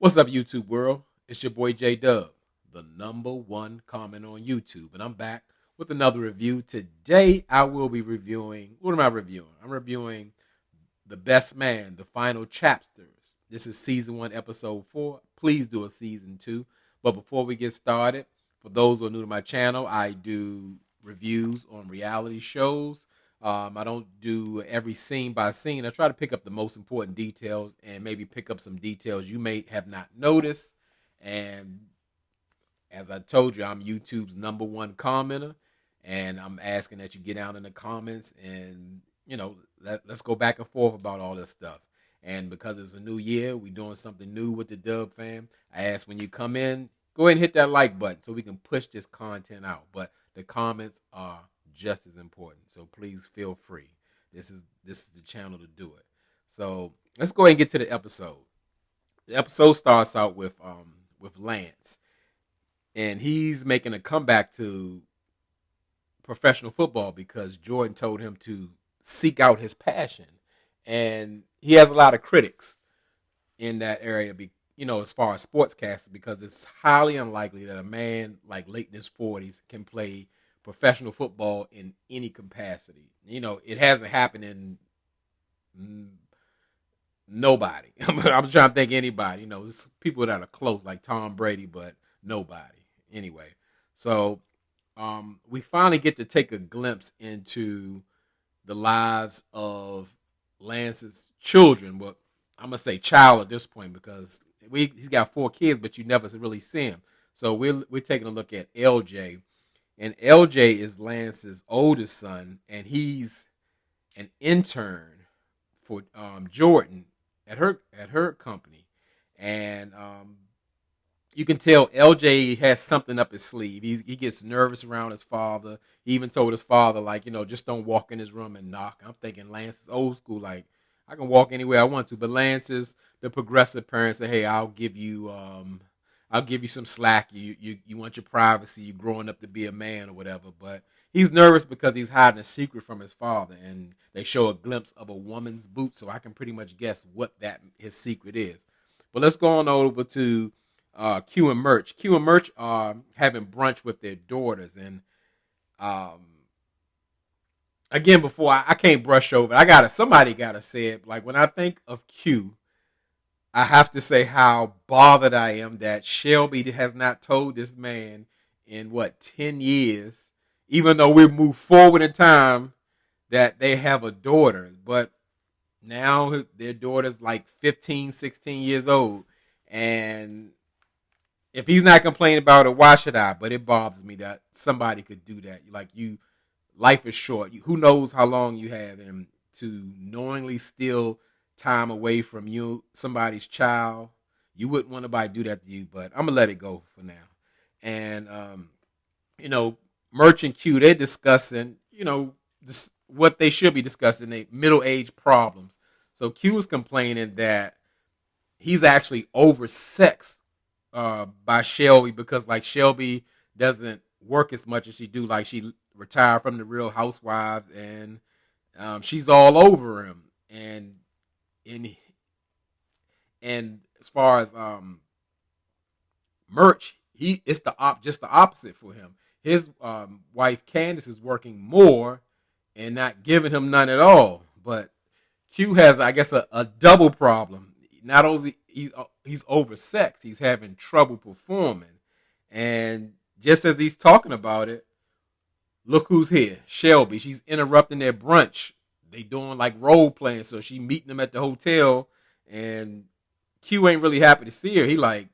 What's up, YouTube world? It's your boy J Dub, the number one comment on YouTube, and I'm back with another review. Today, I will be reviewing. What am I reviewing? I'm reviewing The Best Man, the final chapters. This is season 1, episode 4. Please do a season 2. But before we get started, for those who are new to my channel, I do reviews on reality shows. I don't do every scene by scene. I try to pick up the most important details and maybe pick up some details you may have not noticed. And as I told you, I'm YouTube's number one commenter, and I'm asking that you get down in the comments and let's go back and forth about all this stuff. And because it's a new year, we're doing something new with the Dub fam. I ask when you come in, go ahead and hit that like button so we can push this content out. But the comments are just as important, so please feel free. This is the channel to do it. So let's go ahead and get to the episode. The episode starts out with Lance, and he's making a comeback to professional football because Jordan told him to seek out his passion, and he has a lot of critics in that area. As far as sportscasters, because it's highly unlikely that a man like late in his 40s can play professional football in any capacity. It hasn't happened in nobody. I'm trying to think anybody. It's people that are close, like Tom Brady, but nobody. Anyway, so we finally get to take a glimpse into the lives of Lance's children. Well, I'm gonna say child at this point because he's got 4 kids, but you never really see him. So we're taking a look at LJ, and LJ is Lance's oldest son, and he's an intern for Jordan at her company, and you can tell LJ has something up his sleeve. He gets nervous around his father. He even told his father, like, just don't walk in his room and knock. I'm thinking Lance is old school, like I can walk anywhere I want to. But Lance is the progressive parent. Say, hey, I'll give you some slack. You want your privacy. You're growing up to be a man or whatever. But he's nervous because he's hiding a secret from his father, and they show a glimpse of a woman's boot, so I can pretty much guess what that his secret is. But let's go on over to Q and Merch. Q and Merch are having brunch with their daughters, and um, again, before I can't brush over, somebody gotta say it. Like when I think of Q, I have to say how bothered I am that Shelby has not told this man in what 10 years, even though we move forward in time, that they have a daughter. But now their daughter's like 15, 16 years old, and if he's not complaining about it, why should I? But it bothers me that somebody could do that. Like life is short. Who knows how long you have, and to knowingly steal time away from somebody's child, you wouldn't want nobody to do that to you. But I'm gonna let it go for now. And you know, Merch and Q, they're discussing, what they should be discussing, they middle age problems. So Q is complaining that he's actually oversexed by Shelby because like Shelby doesn't work as much as she do. Like she retired from the Real Housewives, and she's all over him. And and as far as Merch, he it's just the opposite for him. His wife Candace is working more and not giving him none at all. But Q has, I guess, a double problem. Not only he's oversexed, he's having trouble performing, and just as he's talking about it, look who's here, Shelby. She's interrupting their brunch. They doing like role playing, so she meeting them at the hotel, and Q ain't really happy to see her. He like,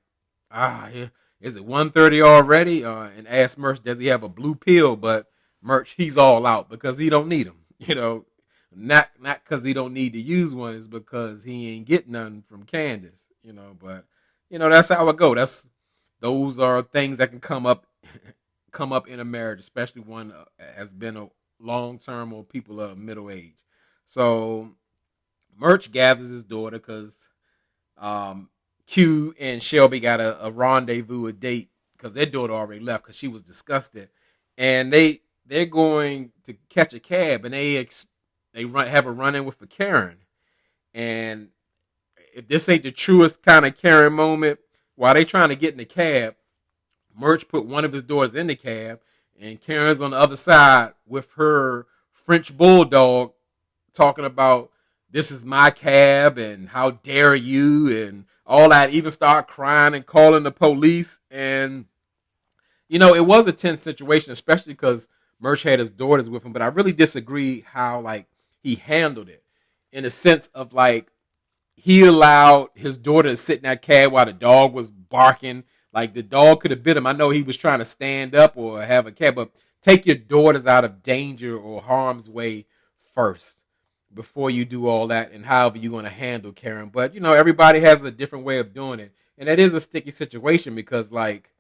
yeah, is it 1:30 already? And ask Merch, does he have a blue pill? But Merch, he's all out because he don't need them. Not because he don't need to use one, is because he ain't get none from Candace. But that's how it go. Those are things that can come up in a marriage, especially one has been a long term or people are middle age. So Merch gathers his daughter because Q and Shelby got a rendezvous, a date, because their daughter already left because she was disgusted, and they're going to catch a cab, and they have a run in with a Karen, and if this ain't the truest kind of Karen moment, while they trying to get in the cab, Merch put one of his daughters in the cab, and Karen's on the other side with her French bulldog talking about this is my cab and how dare you and all that. Even start crying and calling the police. And it was a tense situation, especially because Merch had his daughters with him. But I really disagree how like he handled it, in the sense of like he allowed his daughter to sit in that cab while the dog was barking. Like the dog could have bit him. I know he was trying to stand up or have a cab, but take your daughters out of danger or harm's way first before you do all that, and however you're going to handle Karen. But everybody has a different way of doing it, and that is a sticky situation because like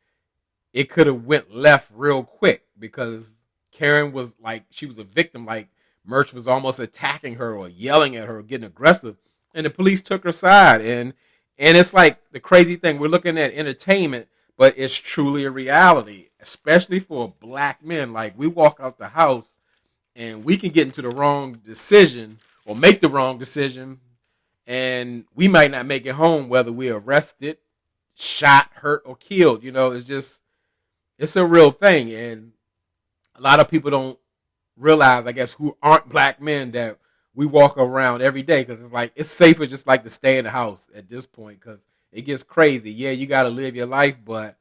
it could have went left real quick because Karen was like she was a victim. Like Merch was almost attacking her or yelling at her, or getting aggressive, and the police took her side. And it's like the crazy thing, we're looking at entertainment, but it's truly a reality, especially for black men. Like we walk out the house and we can get into the wrong decision or make the wrong decision, and we might not make it home, whether we're arrested, shot, hurt, or killed. It's a real thing. And a lot of people don't realize, I guess, who aren't black men, that we walk around every day, because it's like it's safer just like to stay in the house at this point because it gets crazy. Yeah, you got to live your life, but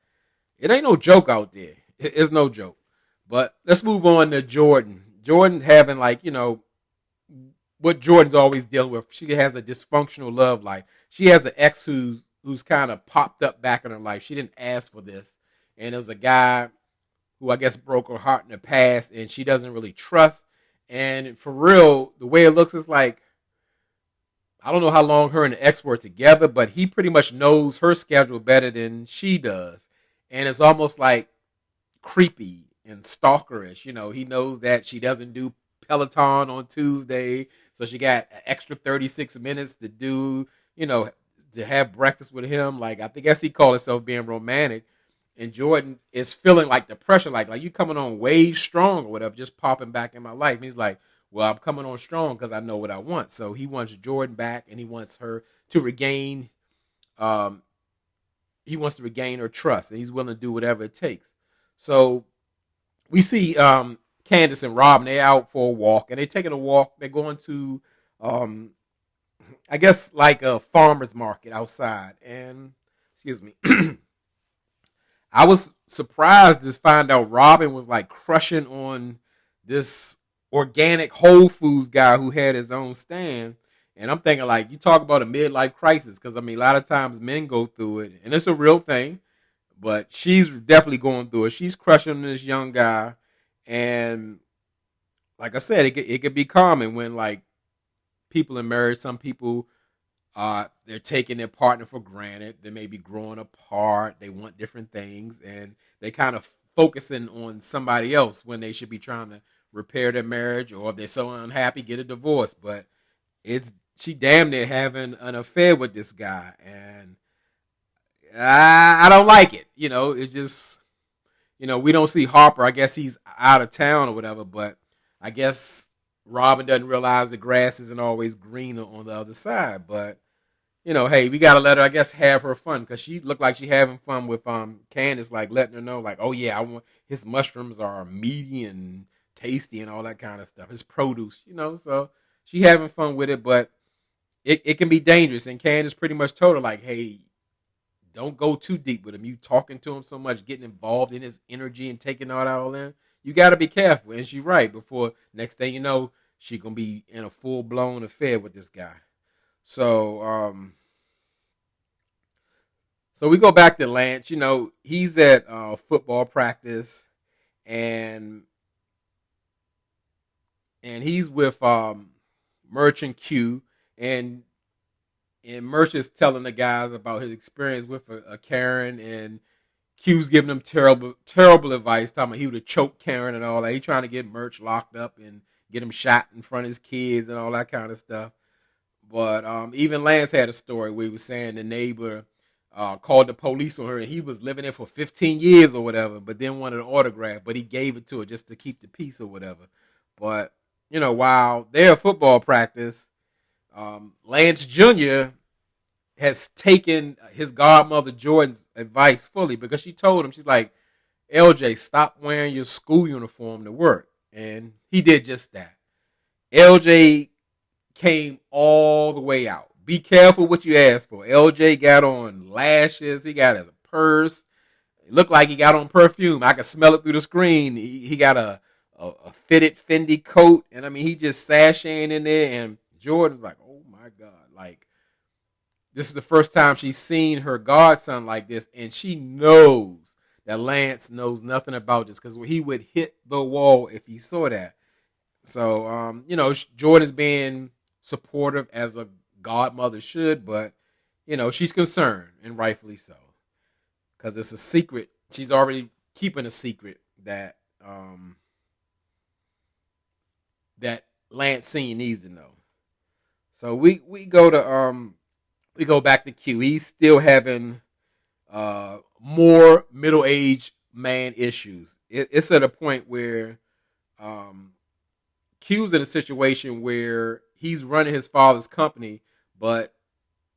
it ain't no joke out there. It's no joke. But let's move on to Jordan. Jordan having like what Jordan's always dealing with. She has a dysfunctional love life. She has an ex who's kind of popped up back in her life. She didn't ask for this, and there's a guy who I guess broke her heart in the past, and she doesn't really trust. And for real, the way it looks is like, I don't know how long her and the ex were together, but he pretty much knows her schedule better than she does. And it's almost like creepy and stalkerish. He knows that she doesn't do Peloton on Tuesday, so she got an extra 36 minutes to do, to have breakfast with him. Like, I guess he called himself being romantic. And Jordan is feeling like the pressure, like you coming on way strong or whatever, just popping back in my life. And he's like, well, I'm coming on strong because I know what I want. So he wants Jordan back, and he wants her to regain, her trust, and he's willing to do whatever it takes. So we see Candace and Robin, they're out for a walk, and they're taking a walk. They're going to, I guess, like a farmer's market outside. And, excuse me. I was surprised to find out Robin was like crushing on this organic Whole Foods guy who had his own stand. And I'm thinking, like, you talk about a midlife crisis, because I mean, a lot of times men go through it, and it's a real thing. But she's definitely going through it. She's crushing on this young guy, and like I said, it could be common when like people in marriage. Some people they're taking their partner for granted. They may be growing apart. They want different things, and they kind of focusing on somebody else when they should be trying to repair their marriage, or if they're so unhappy, get a divorce. But she damn near having an affair with this guy, and I don't like it. It's just we don't see Harper. I guess he's out of town or whatever. But I guess Robin doesn't realize the grass isn't always greener on the other side. But hey, we gotta let her, I guess, have her fun, because she looked like she having fun with Candace, like letting her know, like, oh yeah, I want his mushrooms are meaty and tasty and all that kind of stuff. His produce, so she having fun with it, but it can be dangerous. And Candace pretty much told her, like, hey, don't go too deep with him. You talking to him so much, getting involved in his energy and taking all that all in. You got to be careful. And she's right. Before next thing you know, she gonna be in a full blown affair with this guy. So we go back to Lance. He's at football practice, and he's with Merchant Q, and Merch is telling the guys about his experience with a Karen, and Q's giving him terrible advice, talking about he would have choked Karen and all that. He trying to get Merch locked up and get him shot in front of his kids and all that kind of stuff. But even Lance had a story where he was saying the neighbor called the police on her, and he was living there for 15 years or whatever, but then wanted an autograph, but he gave it to her just to keep the peace or whatever. But, while they're at football practice, Lance Jr., has taken his godmother Jordan's advice fully, because she told him, she's like, LJ, stop wearing your school uniform to work. And he did just that. LJ came all the way out. Be careful what you ask for. LJ got on lashes. He got a purse. It looked like he got on perfume. I could smell it through the screen. He got a fitted Fendi coat. And I mean, he just sashaying in there. And Jordan's like, oh my God. Like, this is the first time she's seen her godson like this. And she knows that Lance knows nothing about this, because he would hit the wall if he saw that. So, Jordan's being supportive as a godmother should, but, she's concerned, and rightfully so, because it's a secret. She's already keeping a secret that that Lance Senior needs to know. So we go back to Q. He's still having more middle-aged man issues. It's at a point where Q's in a situation where he's running his father's company, but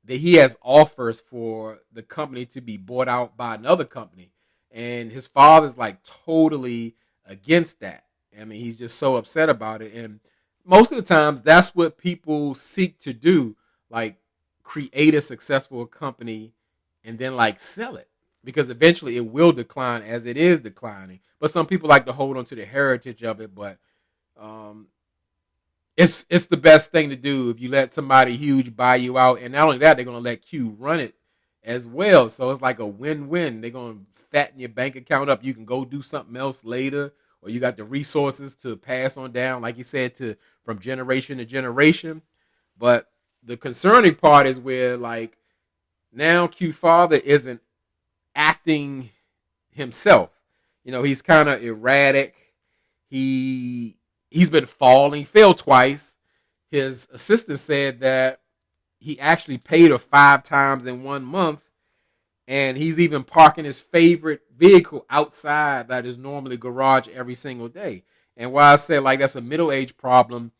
that he has offers for the company to be bought out by another company. And his father's like totally against that. I mean, he's just so upset about it. And most of the times that's what people seek to do, like create a successful company and then like sell it, because eventually it will decline, as it is declining. But some people like to hold on to the heritage of it. But it's the best thing to do if you let somebody huge buy you out. And not only that, they're going to let Q run it as well. So it's like a win-win. They're going to fatten your bank account up. You can go do something else later, or you got the resources to pass on down, like you said, to from generation to generation. But the concerning part is where, like, now Q father isn't acting himself. He's kind of erratic. He's been falling, failed twice. His assistant said that he actually paid her 5 times in 1 month, and he's even parking his favorite vehicle outside that is normally garage every single day. And why I said like that's a middle-age problem,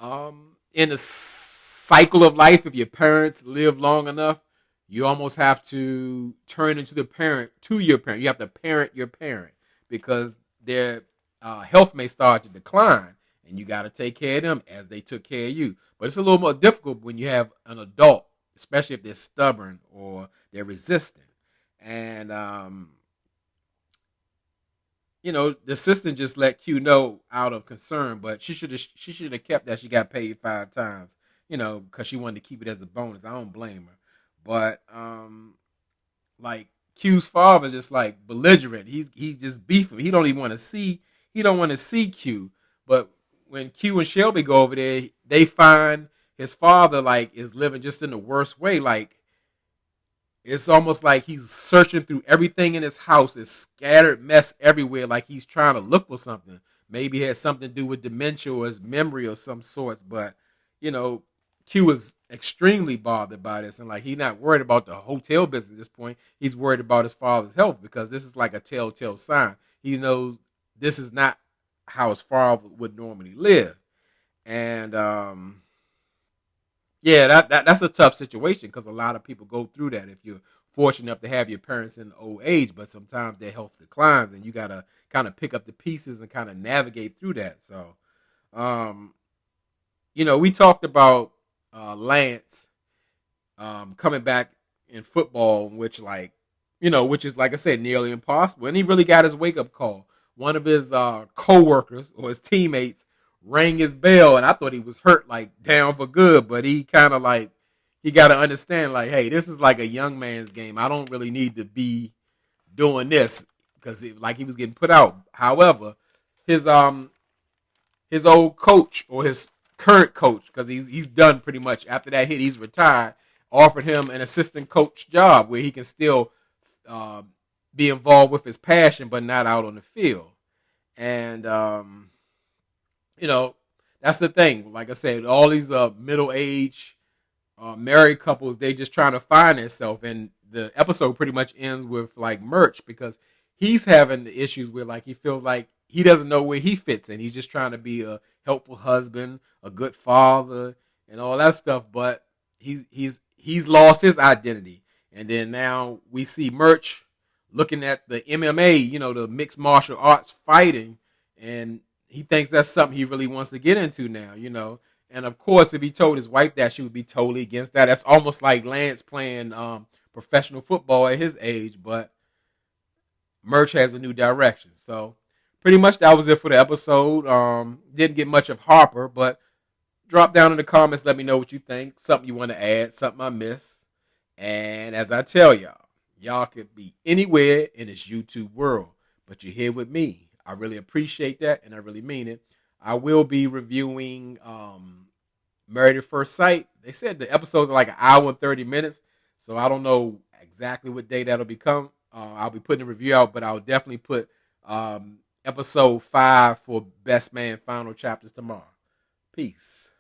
in the cycle of life, if your parents live long enough, you almost have to turn into the parent to your parent. You have to parent your parent, because their health may start to decline, and you got to take care of them as they took care of you. But it's a little more difficult when you have an adult, especially if they're stubborn or they're resistant. And the assistant just let Q know out of concern, but she should have kept that she got paid 5 times, because she wanted to keep it as a bonus. I don't blame her. But like Q's father just like belligerent. He's just beefing. He don't want to see Q. But when Q and Shelby go over there, they find his father like is living just in the worst way. Like, it's almost like he's searching through everything in his house. It's scattered mess everywhere, like he's trying to look for something. Maybe it has something to do with dementia or his memory or some sorts. But, Q is extremely bothered by this. And, like, he's not worried about the hotel business at this point. He's worried about his father's health, because this is like a telltale sign. He knows this is not how his father would normally live. And, yeah, that's a tough situation, because a lot of people go through that if you're fortunate enough to have your parents in old age, but sometimes their health declines, and you got to kind of pick up the pieces and kind of navigate through that. So, we talked about Lance coming back in football, which is, like I said, nearly impossible. And he really got his wake-up call. One of his co-workers or his teammates rang his bell, and I thought he was hurt, like down for good, but he kind of like, he got to understand, like, hey, this is like a young man's game. I don't really need to be doing this, because he was getting put out. However, his old coach, or his current coach, because he's done pretty much after that hit, he's retired, offered him an assistant coach job where he can still be involved with his passion, but not out on the field. And that's the thing. Like I said, all these middle-aged married couples, they just trying to find themselves. And the episode pretty much ends with like Murch, because he's having the issues where like he feels like he doesn't know where he fits in. He's just trying to be a helpful husband, a good father, and all that stuff. But he's he's lost his identity. And then now we see Merch looking at the MMA, the mixed martial arts fighting, and he thinks that's something he really wants to get into now. And of course, if he told his wife that, she would be totally against that. That's almost like Lance playing professional football at his age, but Merch has a new direction. So pretty much that was it for the episode. Didn't get much of Harper, but drop down in the comments. Let me know what you think. Something you want to add, something I missed. And as I tell y'all could be anywhere in this YouTube world, but you're here with me. I really appreciate that, and I really mean it. I will be reviewing Married at First Sight. They said the episodes are like an hour and 30 minutes, so I don't know exactly what day that'll become. I'll be putting a review out, but I'll definitely put episode 5 for Best Man final chapters tomorrow. Peace.